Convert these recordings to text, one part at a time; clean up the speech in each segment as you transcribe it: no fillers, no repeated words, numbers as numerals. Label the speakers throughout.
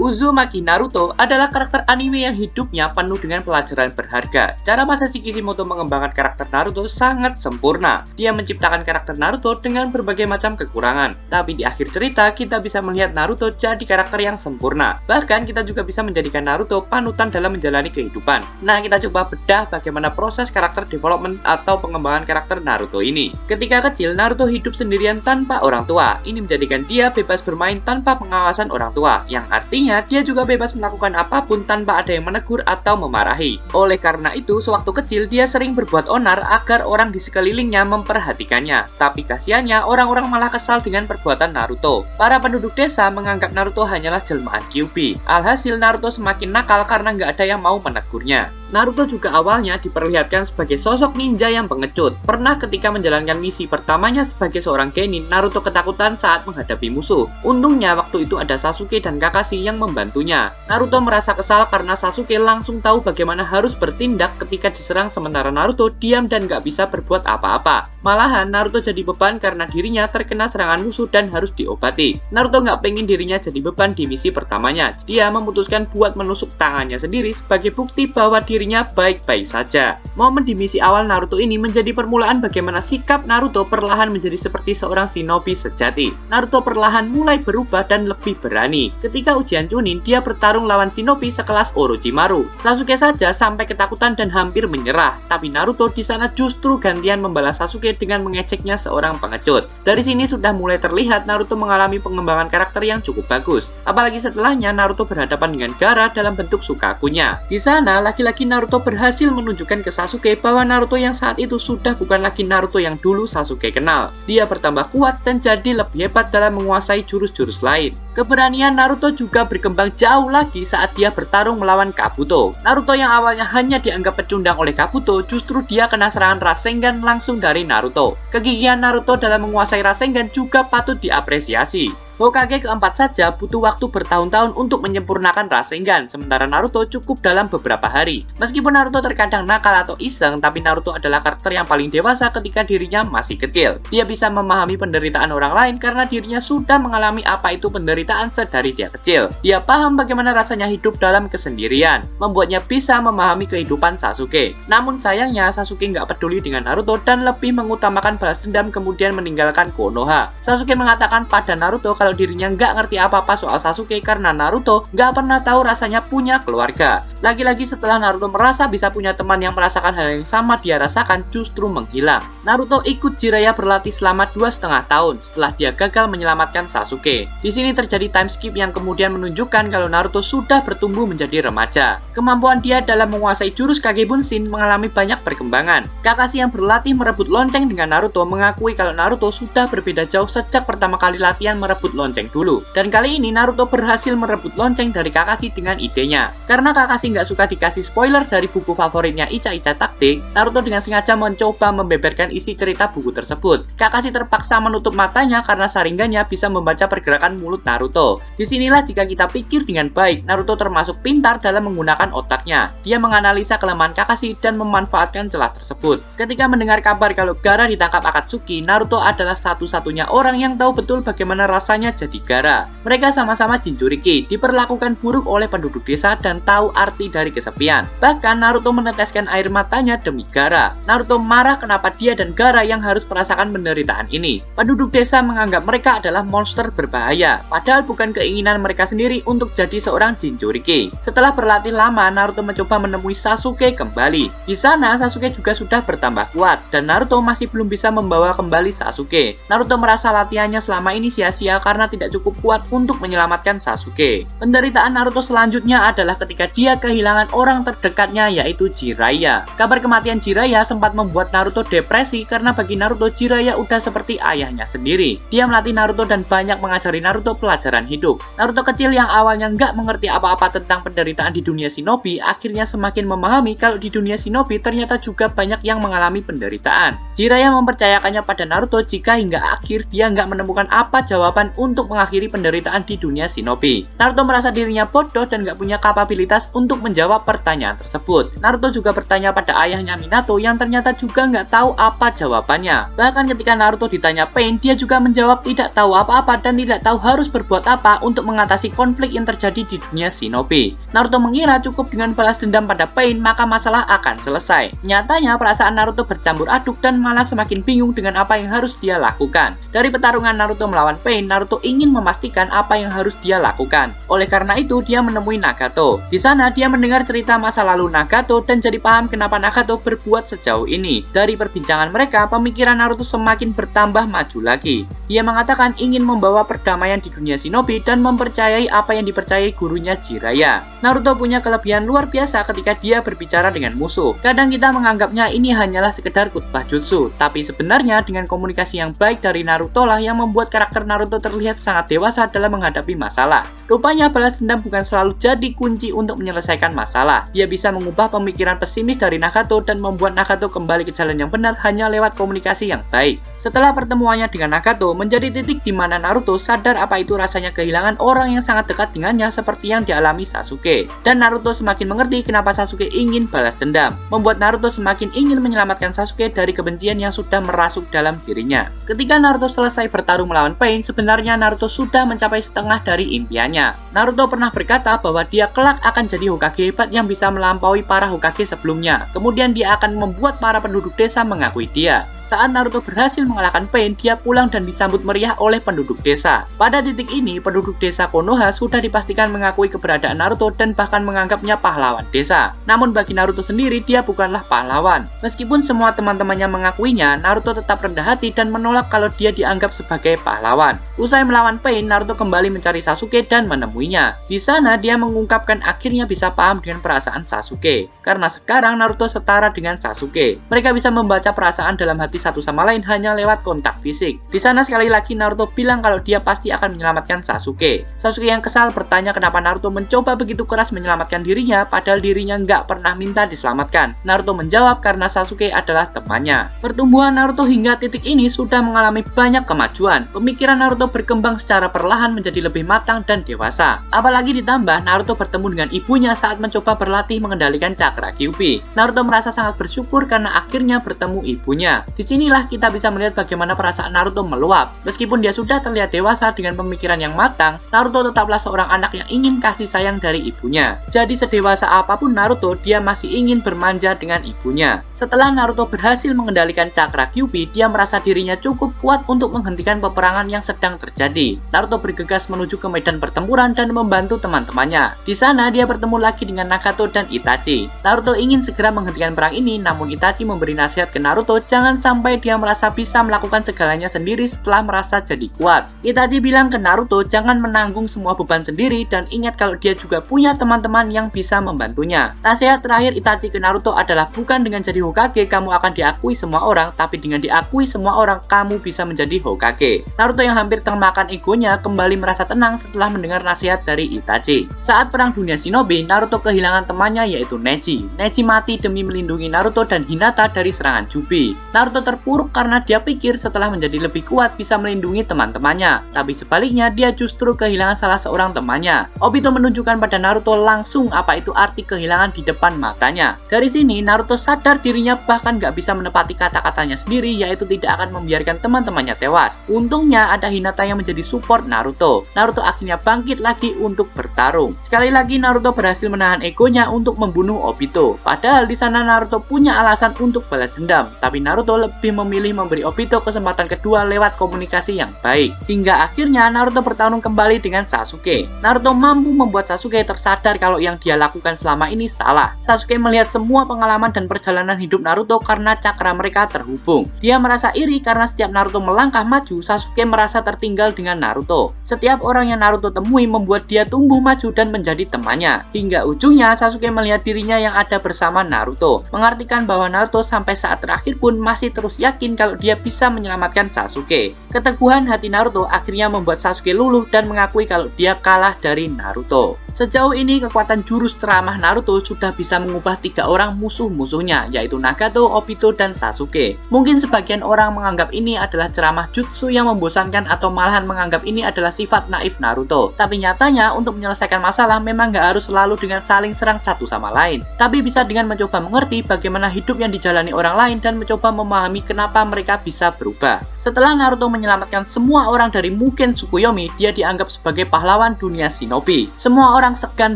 Speaker 1: Uzumaki Naruto adalah karakter anime yang hidupnya penuh dengan pelajaran berharga. Cara Masashi Kishimoto mengembangkan karakter Naruto sangat sempurna. Dia menciptakan karakter Naruto dengan berbagai macam kekurangan. Tapi di akhir cerita, kita bisa melihat Naruto jadi karakter yang sempurna. Bahkan kita juga bisa menjadikan Naruto panutan dalam menjalani kehidupan. Nah, kita coba bedah bagaimana proses karakter development atau pengembangan karakter Naruto ini. Ketika kecil, Naruto hidup sendirian tanpa orang tua. Ini menjadikan dia bebas bermain tanpa pengawasan orang tua, yang artinya dia juga bebas melakukan apapun tanpa ada yang menegur atau memarahi. Oleh karena itu, sewaktu kecil dia sering berbuat onar agar orang di sekelilingnya memperhatikannya. Tapi kasihannya, orang-orang malah kesal dengan perbuatan Naruto. Para penduduk desa menganggap Naruto hanyalah jelmaan Kyuubi. Alhasil Naruto semakin nakal karena nggak ada yang mau menegurnya. Naruto juga awalnya diperlihatkan sebagai sosok ninja yang pengecut. Pernah ketika menjalankan misi pertamanya sebagai seorang genin, Naruto ketakutan saat menghadapi musuh. Untungnya waktu itu ada Sasuke dan Kakashi yang membantunya. Naruto merasa kesal karena Sasuke langsung tahu bagaimana harus bertindak ketika diserang, sementara Naruto diam dan gak bisa berbuat apa-apa. Malahan Naruto jadi beban karena dirinya terkena serangan musuh dan harus diobati. Naruto gak pengen dirinya jadi beban di misi pertamanya. Dia memutuskan buat menusuk tangannya sendiri sebagai bukti bahwa dirinya baik-baik saja. Momen di misi awal Naruto ini menjadi permulaan bagaimana sikap Naruto perlahan menjadi seperti seorang shinobi sejati. Naruto perlahan mulai berubah dan lebih berani. Ketika ujian Chunin, dia bertarung lawan shinobi sekelas Orochimaru. Sasuke saja sampai ketakutan dan hampir menyerah. Tapi Naruto di sana justru gantian membalas Sasuke dengan mengeceknya seorang pengecut. Dari sini sudah mulai terlihat Naruto mengalami pengembangan karakter yang cukup bagus. Apalagi setelahnya Naruto berhadapan dengan Gaara dalam bentuk Sukakunya. Di sana, laki-laki Naruto berhasil menunjukkan ke Sasuke bahwa Naruto yang saat itu sudah bukan lagi Naruto yang dulu Sasuke kenal. Dia bertambah kuat dan jadi lebih hebat dalam menguasai jurus-jurus lain. Keberanian Naruto juga berkembang jauh lagi saat dia bertarung melawan Kabuto. Naruto yang awalnya hanya dianggap pecundang oleh Kabuto, justru dia kena serangan Rasengan langsung dari Naruto. Kegigihan Naruto dalam menguasai Rasengan juga patut diapresiasi. Hokage keempat saja butuh waktu bertahun-tahun untuk menyempurnakan Rasengan, sementara Naruto cukup dalam beberapa hari. Meskipun Naruto terkadang nakal atau iseng, tapi Naruto adalah karakter yang paling dewasa ketika dirinya masih kecil. Dia bisa memahami penderitaan orang lain karena dirinya sudah mengalami apa itu penderitaan sedari dia kecil. Dia paham bagaimana rasanya hidup dalam kesendirian, membuatnya bisa memahami kehidupan Sasuke. Namun sayangnya Sasuke nggak peduli dengan Naruto dan lebih mengutamakan balas dendam kemudian meninggalkan Konoha. Sasuke mengatakan pada Naruto kalau dirinya nggak ngerti apa-apa soal Sasuke karena Naruto nggak pernah tahu rasanya punya keluarga. Lagi-lagi setelah Naruto merasa bisa punya teman yang merasakan hal yang sama dia rasakan justru menghilang. Naruto ikut Jiraiya berlatih selama 2,5 tahun setelah dia gagal menyelamatkan Sasuke. Di sini terjadi time skip yang kemudian menunjukkan kalau Naruto sudah bertumbuh menjadi remaja. Kemampuan dia dalam menguasai jurus Kage Bunshin mengalami banyak perkembangan. Kakashi yang berlatih merebut lonceng dengan Naruto mengakui kalau Naruto sudah berbeda jauh sejak pertama kali latihan merebut lonceng dulu. Dan kali ini Naruto berhasil merebut lonceng dari Kakashi dengan idenya. Karena Kakashi nggak suka dikasih spoiler dari buku favoritnya Ica-Ica Taktik, Naruto dengan sengaja mencoba membeberkan isi cerita buku tersebut. Kakashi terpaksa menutup matanya karena Sharingannya bisa membaca pergerakan mulut Naruto. Disinilah jika kita pikir dengan baik, Naruto termasuk pintar dalam menggunakan otaknya. Dia menganalisa kelemahan Kakashi dan memanfaatkan celah tersebut. Ketika mendengar kabar kalau Gaara ditangkap Akatsuki, Naruto adalah satu-satunya orang yang tahu betul bagaimana rasanya jadi Gaara. Mereka sama-sama Jinchuriki, diperlakukan buruk oleh penduduk desa dan tahu arti dari kesepian. Bahkan Naruto meneteskan air matanya demi Gaara. Naruto marah kenapa dia dan Gaara yang harus merasakan penderitaan ini. Penduduk desa menganggap mereka adalah monster berbahaya, padahal bukan keinginan mereka sendiri untuk jadi seorang Jinchuriki. Setelah berlatih lama, Naruto mencoba menemui Sasuke kembali. Di sana Sasuke juga sudah bertambah kuat dan Naruto masih belum bisa membawa kembali Sasuke. Naruto merasa latihannya selama ini sia-sia karena tidak cukup kuat untuk menyelamatkan Sasuke. Penderitaan Naruto selanjutnya adalah ketika dia kehilangan orang terdekatnya yaitu Jiraiya. Kabar kematian Jiraiya sempat membuat Naruto depresi karena bagi Naruto Jiraiya udah seperti ayahnya sendiri. Dia melatih Naruto dan banyak mengajari Naruto pelajaran hidup. Naruto kecil yang awalnya nggak mengerti apa-apa tentang penderitaan di dunia shinobi akhirnya semakin memahami kalau di dunia shinobi ternyata juga banyak yang mengalami penderitaan. Jiraiya mempercayakannya pada Naruto jika hingga akhir dia nggak menemukan apa jawaban untuk mengakhiri penderitaan di dunia shinobi. Naruto merasa dirinya bodoh dan gak punya kapabilitas untuk menjawab pertanyaan tersebut. Naruto juga bertanya pada ayahnya Minato yang ternyata juga nggak tahu apa jawabannya. Bahkan ketika Naruto ditanya Pain, dia juga menjawab tidak tahu apa-apa dan tidak tahu harus berbuat apa untuk mengatasi konflik yang terjadi di dunia shinobi. Naruto mengira cukup dengan balas dendam pada Pain maka masalah akan selesai. Nyatanya perasaan Naruto bercampur aduk dan malah semakin bingung dengan apa yang harus dia lakukan. Dari pertarungan Naruto melawan Pain, Naruto ingin memastikan apa yang harus dia lakukan. Oleh karena itu, dia menemui Nagato. Di sana dia mendengar cerita masa lalu Nagato dan jadi paham kenapa Nagato berbuat sejauh ini. Dari perbincangan mereka, pemikiran Naruto semakin bertambah maju lagi. Dia mengatakan ingin membawa perdamaian di dunia shinobi dan mempercayai apa yang dipercayai gurunya Jiraiya. Naruto punya kelebihan luar biasa ketika dia berbicara dengan musuh. Kadang kita menganggapnya ini hanyalah sekedar khutbah jutsu, tapi sebenarnya dengan komunikasi yang baik dari Naruto lah yang membuat karakter Naruto terlihat sangat dewasa dalam menghadapi masalah. Rupanya balas dendam bukan selalu jadi kunci untuk menyelesaikan masalah. Dia bisa mengubah pemikiran pesimis dari Nagato dan membuat Nagato kembali ke jalan yang benar hanya lewat komunikasi yang baik. Setelah pertemuannya dengan Nagato, menjadi titik di mana Naruto sadar apa itu rasanya kehilangan orang yang sangat dekat dengannya seperti yang dialami Sasuke. Dan Naruto semakin mengerti kenapa Sasuke ingin balas dendam, membuat Naruto semakin ingin menyelamatkan Sasuke dari kebencian yang sudah merasuk dalam dirinya. Ketika Naruto selesai bertarung melawan Pain, sebenarnya Naruto sudah mencapai setengah dari impiannya. Naruto pernah berkata bahwa dia kelak akan jadi Hokage hebat yang bisa melampaui para Hokage sebelumnya. Kemudian dia akan membuat para penduduk desa mengakui dia. Saat Naruto berhasil mengalahkan Pain, dia pulang dan disambut meriah oleh penduduk desa. Pada titik ini, penduduk desa Konoha sudah dipastikan mengakui keberadaan Naruto dan bahkan menganggapnya pahlawan desa. Namun bagi Naruto sendiri, dia bukanlah pahlawan. Meskipun semua teman-temannya mengakuinya, Naruto tetap rendah hati dan menolak kalau dia dianggap sebagai pahlawan. Usai melawan Pain, Naruto kembali mencari Sasuke dan menemuinya. Di sana, dia mengungkapkan akhirnya bisa paham dengan perasaan Sasuke. Karena sekarang Naruto setara dengan Sasuke. Mereka bisa membaca perasaan dalam hati satu sama lain hanya lewat kontak fisik. Di sana sekali lagi Naruto bilang kalau dia pasti akan menyelamatkan Sasuke. Sasuke yang kesal bertanya kenapa Naruto mencoba begitu keras menyelamatkan dirinya padahal dirinya nggak pernah minta diselamatkan. Naruto menjawab karena Sasuke adalah temannya. Pertumbuhan Naruto hingga titik ini sudah mengalami banyak kemajuan. Pemikiran Naruto berkembang secara perlahan menjadi lebih matang dan dewasa. Apalagi ditambah Naruto bertemu dengan ibunya saat mencoba berlatih mengendalikan cakra Kyuubi. Naruto merasa sangat bersyukur karena akhirnya bertemu ibunya. Disinilah kita bisa melihat bagaimana perasaan Naruto meluap. Meskipun dia sudah terlihat dewasa dengan pemikiran yang matang, Naruto tetaplah seorang anak yang ingin kasih sayang dari ibunya. Jadi sedewasa apapun Naruto, dia masih ingin bermanja dengan ibunya. Setelah Naruto berhasil mengendalikan cakra Kyuubi, dia merasa dirinya cukup kuat untuk menghentikan peperangan yang sedang terjadi. Naruto bergegas menuju ke medan pertempuran dan membantu teman-temannya. Di sana dia bertemu lagi dengan Nagato dan Itachi. Naruto ingin segera menghentikan perang ini, namun Itachi memberi nasihat ke Naruto jangan sampai dia merasa bisa melakukan segalanya sendiri setelah merasa jadi kuat. Itachi bilang ke Naruto jangan menanggung semua beban sendiri dan ingat kalau dia juga punya teman-teman yang bisa membantunya. Nasihat terakhir Itachi ke Naruto adalah bukan dengan jadi Hokage kamu akan diakui semua orang, tapi dengan diakui semua orang kamu bisa menjadi Hokage. Naruto yang hampir termakan egonya kembali merasa tenang setelah mendengar nasihat dari Itachi. Saat perang dunia shinobi, Naruto kehilangan temannya yaitu Neji. Neji mati demi melindungi Naruto dan Hinata dari serangan Jubi. Naruto terpuruk karena dia pikir setelah menjadi lebih kuat bisa melindungi teman-temannya. Tapi sebaliknya dia justru kehilangan salah seorang temannya. Obito menunjukkan pada Naruto langsung apa itu arti kehilangan di depan matanya. Dari sini Naruto sadar dirinya bahkan gak bisa menepati kata-katanya sendiri yaitu tidak akan membiarkan teman-temannya tewas. Untungnya ada Hinata yang menjadi support Naruto. Naruto akhirnya bangkit lagi untuk bertarung. Sekali lagi Naruto berhasil menahan egonya untuk membunuh Obito. Padahal di sana Naruto punya alasan untuk balas dendam, tapi Naruto lebih memilih memberi Obito kesempatan kedua lewat komunikasi yang baik. Hingga akhirnya Naruto bertarung kembali dengan Sasuke. Naruto mampu membuat Sasuke tersadar kalau yang dia lakukan selama ini salah. Sasuke melihat semua pengalaman dan perjalanan hidup Naruto karena cakra mereka terhubung. Dia merasa iri karena setiap Naruto melangkah maju, Sasuke merasa tertinggal dengan Naruto. Setiap orang yang Naruto temui membuat dia tumbuh maju dan menjadi temannya. Hingga ujungnya Sasuke melihat dirinya yang ada bersama Naruto, mengartikan bahwa Naruto sampai saat terakhir pun masih terus yakin kalau dia bisa menyelamatkan Sasuke. Keteguhan hati Naruto akhirnya membuat Sasuke luluh dan mengakui kalau dia kalah dari Naruto. Sejauh ini kekuatan jurus ceramah Naruto sudah bisa mengubah 3 orang musuh-musuhnya, yaitu Nagato, Obito, dan Sasuke. Mungkin sebagian orang menganggap ini adalah ceramah jutsu yang membosankan atau malah malahan menganggap ini adalah sifat naif Naruto. Tapi nyatanya untuk menyelesaikan masalah memang nggak harus selalu dengan saling serang satu sama lain, tapi bisa dengan mencoba mengerti bagaimana hidup yang dijalani orang lain dan mencoba memahami kenapa mereka bisa berubah. Setelah Naruto menyelamatkan semua orang dari Mugen Tsukuyomi, dia dianggap sebagai pahlawan dunia shinobi. Semua orang segan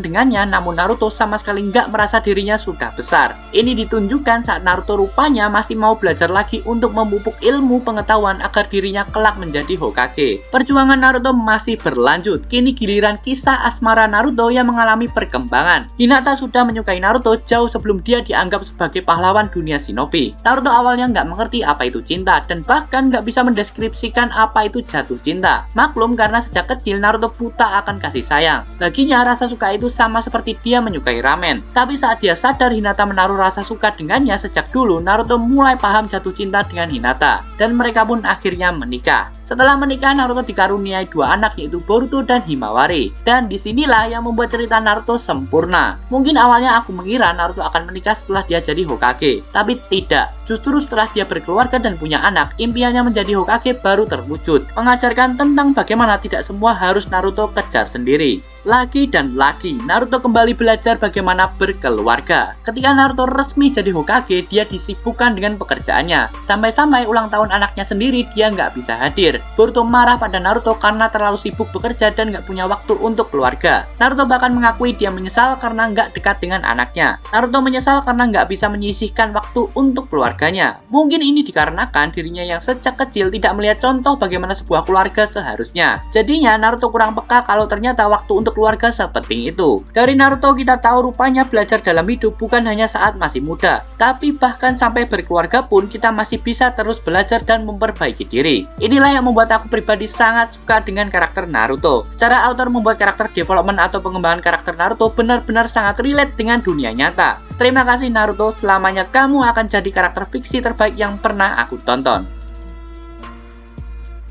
Speaker 1: dengannya, namun Naruto sama sekali nggak merasa dirinya sudah besar. Ini ditunjukkan saat Naruto rupanya masih mau belajar lagi untuk memupuk ilmu pengetahuan agar dirinya kelak menjadi Hokage. Perjuangan Naruto masih berlanjut. Kini giliran kisah asmara Naruto yang mengalami perkembangan. Hinata sudah menyukai Naruto jauh sebelum dia dianggap sebagai pahlawan dunia shinobi. Naruto awalnya nggak mengerti apa itu cinta dan bahkan nggak bisa mendeskripsikan apa itu jatuh cinta. Maklum karena sejak kecil Naruto buta akan kasih sayang. Baginya rasa suka itu sama seperti dia menyukai ramen. Tapi saat dia sadar Hinata menaruh rasa suka dengannya sejak dulu, Naruto mulai paham jatuh cinta dengan Hinata dan mereka pun akhirnya menikah. Setelah menikah, Naruto dikaruniai dua anak yaitu Boruto dan Himawari. Dan disinilah yang membuat cerita Naruto sempurna. Mungkin awalnya aku mengira Naruto akan menikah setelah dia jadi Hokage, tapi tidak. Justru setelah dia berkeluarga dan punya anak, impiannya menjadi Hokage baru terwujud, mengajarkan tentang bagaimana tidak semua harus Naruto kejar sendiri. Lagi dan lagi, Naruto kembali belajar bagaimana berkeluarga. Ketika Naruto resmi jadi Hokage, dia disibukkan dengan pekerjaannya. Sampai-sampai ulang tahun anaknya sendiri dia nggak bisa hadir. Boruto marah pada Naruto karena terlalu sibuk bekerja dan nggak punya waktu untuk keluarga. Naruto bahkan mengakui dia menyesal karena nggak dekat dengan anaknya. Naruto menyesal karena nggak bisa menyisihkan waktu untuk keluarganya. Mungkin ini dikarenakan dirinya yang sejak kecil tidak melihat contoh bagaimana sebuah keluarga seharusnya. Jadinya Naruto kurang peka kalau ternyata waktu untuk keluarga sepenting itu. Dari Naruto kita tahu rupanya belajar dalam hidup bukan hanya saat masih muda, tapi bahkan sampai berkeluarga pun kita masih bisa terus belajar dan memperbaiki diri. Inilah yang membuat aku pribadi sangat suka dengan karakter Naruto. Cara author membuat karakter development atau pengembangan karakter Naruto benar-benar sangat relate dengan dunia nyata. Terima kasih Naruto, selamanya kamu akan jadi karakter fiksi terbaik yang pernah aku tonton.